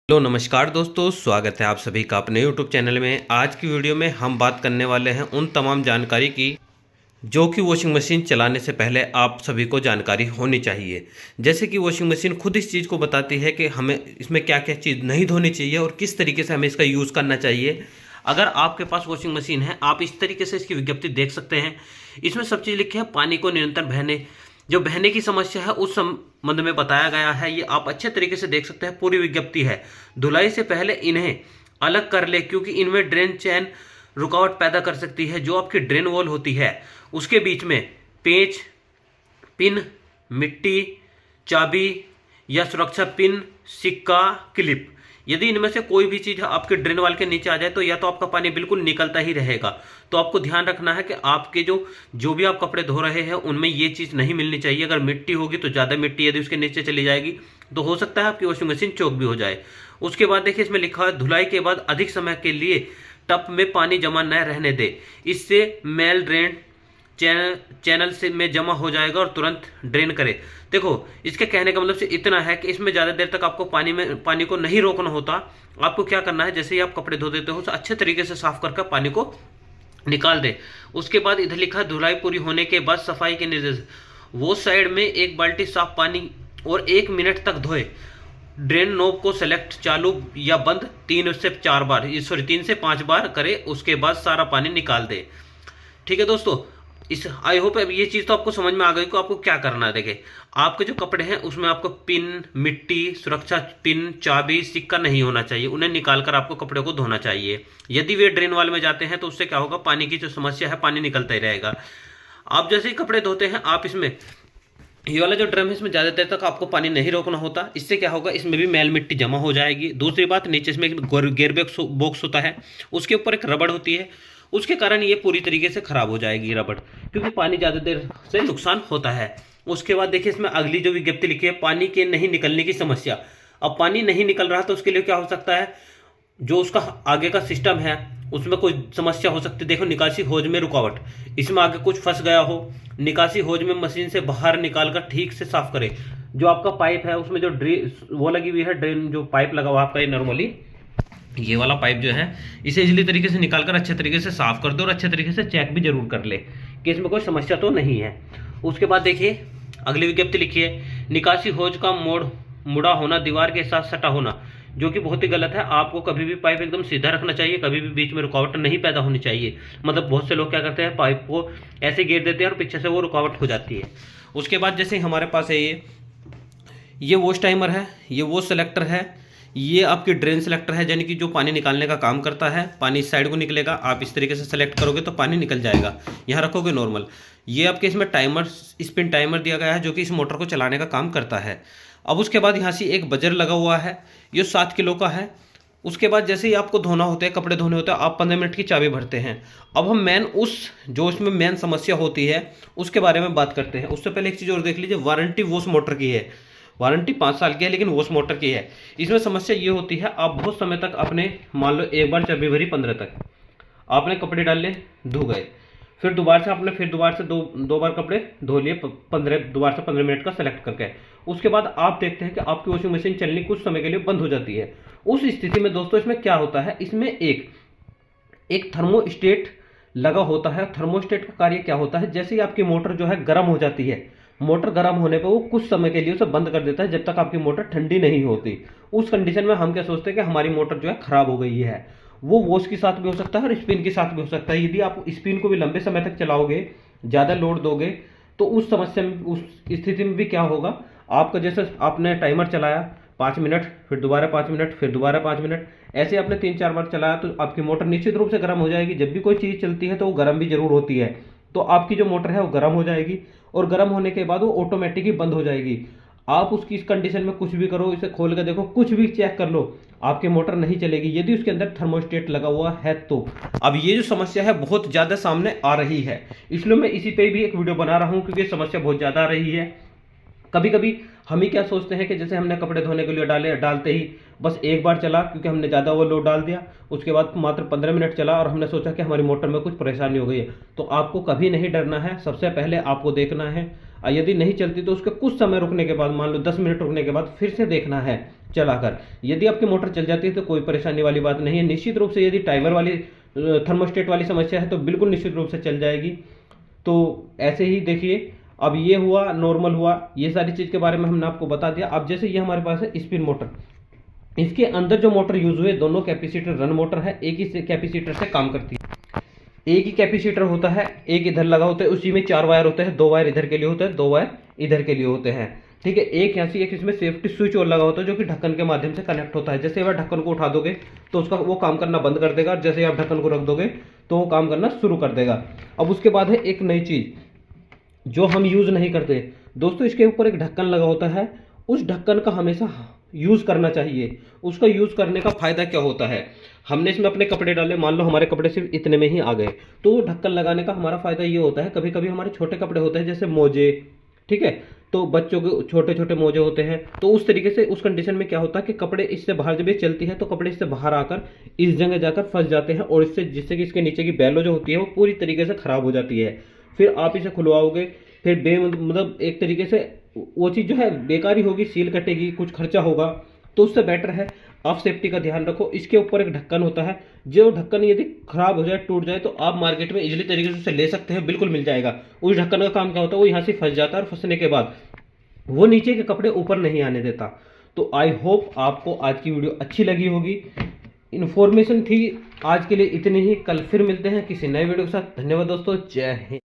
Hello नमस्कार दोस्तों, स्वागत है आप सभी का अपने यूट्यूब चैनल में। आज की वीडियो में हम बात करने वाले हैं उन तमाम जानकारी की जो कि वॉशिंग मशीन चलाने से पहले आप सभी को जानकारी होनी चाहिए। जैसे कि वॉशिंग मशीन खुद इस चीज़ को बताती है कि हमें इसमें क्या क्या चीज़ नहीं धोनी चाहिए और किस तरीके से हमें इसका यूज़ करना चाहिए। अगर आपके पास वॉशिंग मशीन है, आप इस तरीके से इसकी विज्ञप्ति देख सकते हैं। इसमें सब चीज़ लिखी है, पानी को निरंतर बहने, जो बहने की समस्या है उस संबंध में बताया गया है। ये आप अच्छे तरीके से देख सकते हैं, पूरी विज्ञप्ति है। धुलाई से पहले इन्हें अलग कर ले क्योंकि इनमें ड्रेन चैन रुकावट पैदा कर सकती है। जो आपकी ड्रेन वॉल होती है उसके बीच में पेंच, पिन, मिट्टी, चाबी या सुरक्षा पिन, सिक्का, क्लिप, यदि इनमें से कोई भी चीज़ आपके ड्रेन वाल के नीचे आ जाए तो या तो आपका पानी बिल्कुल निकलता ही रहेगा। तो आपको ध्यान रखना है कि आपके जो भी आप कपड़े धो रहे हैं उनमें ये चीज़ नहीं मिलनी चाहिए। अगर मिट्टी होगी तो ज़्यादा मिट्टी यदि उसके नीचे चली जाएगी तो हो सकता है आपकी वॉशिंग मशीन चौक भी हो जाए। उसके बाद देखिए, इसमें लिखा है धुलाई के बाद अधिक समय के लिए टब में पानी जमा न रहने दे, इससे मेल ड्रेन चैनल से में जमा हो जाएगा और तुरंत ड्रेन करे। देखो, इसके कहने का मतलब से इतना है कि इसमें ज़्यादा देर तक आपको पानी को नहीं रोकना होता। आपको क्या करना है, जैसे ही आप कपड़े धो देते हो तो अच्छे तरीके से साफ करके पानी को निकाल दे। उसके बाद इधर लिखा है धुलाई पूरी होने के बाद सफाई के निर्देश, वो साइड में एक बाल्टी साफ पानी और 1 मिनट तक धोए। ड्रेन नोब को सेलेक्ट चालू या बंद 3 से 5 बार करे। उसके बाद सारा पानी निकाल दे। ठीक है दोस्तों, इस आई होप ये चीज़ तो आपको समझ में आ गई कि आपको क्या करना है। देखिए, आपके जो कपड़े हैं उसमें आपको पिन, मिट्टी, सुरक्षा पिन, चाबी, सिक्का नहीं होना चाहिए। उन्हें निकालकर आपको कपड़े को धोना चाहिए। यदि वे ड्रेन वाल में जाते हैं तो उससे क्या होगा, पानी की जो समस्या है, पानी निकलता ही रहेगा। आप जैसे ही कपड़े धोते हैं, आप इसमें ये वाला जो ड्रम है इसमें ज़्यादा देर तक आपको पानी नहीं रोकना होता। इससे क्या होगा, इसमें भी मैल मिट्टी जमा हो जाएगी। दूसरी बात, नीचे इसमें एक गेयर बॉक्स होता है, उसके ऊपर एक रबड़ होती है, उसके कारण ये पूरी तरीके से खराब हो जाएगी रबड़, क्योंकि पानी ज़्यादा देर से नुकसान होता है। उसके बाद देखिए, इसमें अगली जो विज्ञप्ति लिखी है, पानी के नहीं निकलने की समस्या। अब पानी नहीं निकल रहा तो उसके लिए क्या हो सकता है, जो उसका आगे का सिस्टम है उसमें कोई समस्या हो सकती है। देखो, निकासी होज में रुकावट, इसमें आगे कुछ फंस गया हो, निकासी होज में मशीन से बाहर निकालकर ठीक से साफ करें। जो आपका पाइप है उसमें जो वो लगी हुई है, ड्रेन जो पाइप लगा हुआ आपका, ये नॉर्मली ये वाला पाइप जो है, इसे इजीली तरीके से निकालकर अच्छे तरीके से साफ कर दो और अच्छे तरीके से चेक भी जरूर कर ले कि इसमें कोई समस्या तो नहीं है। उसके बाद देखिए, अगली विज्ञप्ति लिखी है, निकासी होज का मुड़ा होना, दीवार के साथ सटा होना, जो कि बहुत ही गलत है। आपको कभी भी पाइप एकदम सीधा रखना चाहिए, कभी भी बीच में रुकावट नहीं पैदा होनी चाहिए। मतलब बहुत से लोग क्या करते हैं, पाइप को ऐसे घेर देते हैं और पीछे से वो रुकावट हो जाती है। उसके बाद जैसे हमारे पास है ये वॉश टाइमर है, ये वॉश सेलेक्टर है, ये आपकी ड्रेन सेलेक्टर है, यानी कि जो पानी निकालने का काम करता है। पानी इस साइड को निकलेगा, आप इस तरीके से सेलेक्ट करोगे तो पानी निकल जाएगा। यहाँ रखोगे नॉर्मल। ये आपके इसमें टाइमर, स्पिन टाइमर दिया गया है, जो कि इस मोटर को चलाने का काम करता है। अब उसके बाद यहाँ से एक बजर लगा हुआ है, ये 7 किलो का है। उसके बाद जैसे ही आपको धोना होता है, कपड़े धोने होते हैं, आप 15 मिनट की चाबी भरते हैं। अब हम जो इसमें मेन समस्या होती है उसके बारे में बात करते हैं। उससे पहले एक चीज़ और देख लीजिए, वारंटी वॉश मोटर की है। वारंटी 5 साल की है, लेकिन वॉश मोटर की है। इसमें समस्या ये होती है, आप बहुत समय तक अपने, मान लो एक बार चाबी भरी 15 तक, आपने कपड़े डाले, धो गए, फिर दोबारा से आपने दो बार कपड़े धो लिए, 15 मिनट का सेलेक्ट करके। उसके बाद आप देखते हैं कि आपकी वॉशिंग मशीन चलनी कुछ समय के लिए बंद हो जाती है। उस स्थिति में दोस्तों इसमें क्या होता है, इसमें एक थर्मोस्टेट लगा होता है। थर्मोस्टेट का कार्य क्या होता है, जैसे ही आपकी मोटर जो है गर्म हो जाती है, मोटर गर्म होने पर वो कुछ समय के लिए उसे बंद कर देता है, जब तक आपकी मोटर ठंडी नहीं होती। उस कंडीशन में हम क्या सोचते हैं कि हमारी मोटर जो है खराब हो गई है। वो वॉश के साथ भी हो सकता है और स्पिन के साथ भी हो सकता है। यदि आप स्पिन को भी लंबे समय तक चलाओगे, ज़्यादा लोड दोगे, तो उस समस्या में, उस स्थिति में भी क्या होगा, आपका जैसे आपने टाइमर चलाया 5 मिनट, फिर दोबारा 5 मिनट, फिर दोबारा 5 मिनट, ऐसे आपने 3-4 बार चलाया तो आपकी मोटर निश्चित रूप से गर्म हो जाएगी। जब भी कोई चीज़ चलती है तो वो गर्म भी जरूर होती है, तो आपकी जो मोटर है वो गर्म हो जाएगी और गर्म होने के बाद वो ऑटोमेटिक ही बंद हो जाएगी। आप उसकी इस कंडीशन में कुछ भी करो, इसे खोल के देखो, कुछ भी चेक कर लो, आपकी मोटर नहीं चलेगी यदि उसके अंदर थर्मोस्टेट लगा हुआ है तो। अब ये जो समस्या है बहुत ज़्यादा सामने आ रही है, इसलिए मैं इसी पे भी एक वीडियो बना रहा हूँ, क्योंकि समस्या बहुत ज़्यादा आ रही है। कभी कभी हम ही क्या सोचते हैं कि जैसे हमने कपड़े धोने के लिए डालते ही बस एक बार चला, क्योंकि हमने ज़्यादा वो लोड डाल दिया, उसके बाद मात्र 15 मिनट चला और हमने सोचा कि हमारी मोटर में कुछ परेशानी हो गई है। तो आपको कभी नहीं डरना है। सबसे पहले आपको देखना है, यदि नहीं चलती तो उसके कुछ समय रुकने के बाद, मान लो 10 मिनट रुकने के बाद फिर से देखना है चलाकर। यदि आपकी मोटर चल जाती है तो कोई परेशानी वाली बात नहीं है। निश्चित रूप से यदि टाइमर वाली थर्मोस्टेट वाली समस्या है तो बिल्कुल निश्चित रूप से चल जाएगी। तो ऐसे ही देखिए, अब ये हुआ, नॉर्मल हुआ, ये सारी चीज़ के बारे में हमने आपको बता दिया। अब जैसे ये हमारे पास है स्पिन मोटर, इसके अंदर जो मोटर यूज हुए दोनों कैपेसिटर रन मोटर है, एक ही कैपेसिटर से काम करती है। एक ही कैपेसिटर होता है, एक इधर लगा होता है, उसी में 4 वायर होते हैं, 2 वायर इधर के लिए होते हैं, 2 वायर इधर के लिए होते हैं। ठीक है, एक यहाँ से एक इसमें सेफ्टी स्विच और लगा होता है जो कि ढक्कन के माध्यम से कनेक्ट होता है। जैसे आप ढक्कन को उठा दोगे तो उसका वो काम करना बंद कर देगा, और जैसे आप ढक्कन को रख दोगे तो वो काम करना शुरू कर देगा। अब उसके बाद है एक नई चीज जो हम यूज नहीं करते दोस्तों, इसके ऊपर एक ढक्कन लगा होता है। उस ढक्कन का हमेशा यूज करना चाहिए। उसका यूज करने का फायदा क्या होता है, हमने इसमें अपने कपड़े डाले, मान लो हमारे कपड़े सिर्फ इतने में ही आ गए, तो ढक्कन लगाने का हमारा फायदा ये होता है, कभी कभी हमारे छोटे कपड़े होते हैं जैसे मोजे, ठीक है, तो बच्चों के छोटे छोटे मोजे होते हैं, तो उस तरीके से उस कंडीशन में क्या होता है कि कपड़े इससे बाहर जब ये चलती है तो कपड़े इससे बाहर आकर इस जगह जाकर फंस जाते हैं, और इससे जिससे कि इसके नीचे की बैलो जो होती है वो पूरी तरीके से खराब हो जाती है। फिर आप इसे खुलवाओगे, फिर मतलब एक तरीके से वो चीज़ जो है बेकार ही होगी, सील कटेगी, कुछ खर्चा होगा। तो उससे बेटर है आप सेफ्टी का ध्यान रखो। इसके ऊपर एक ढक्कन होता है, जो ढक्कन यदि खराब हो जाए, टूट जाए, तो आप मार्केट में इजीली तरीके से उसे ले सकते हैं, बिल्कुल मिल जाएगा। उस ढक्कन का काम क्या होता है, वो यहाँ से फंस जाता है और फंसने के बाद वो नीचे के कपड़े ऊपर नहीं आने देता। तो आई होप आपको आज की वीडियो अच्छी लगी होगी, इन्फॉर्मेशन थी। आज के लिए इतनी ही, कल फिर मिलते हैं किसी नए वीडियो के साथ। धन्यवाद दोस्तों, जय हिंद।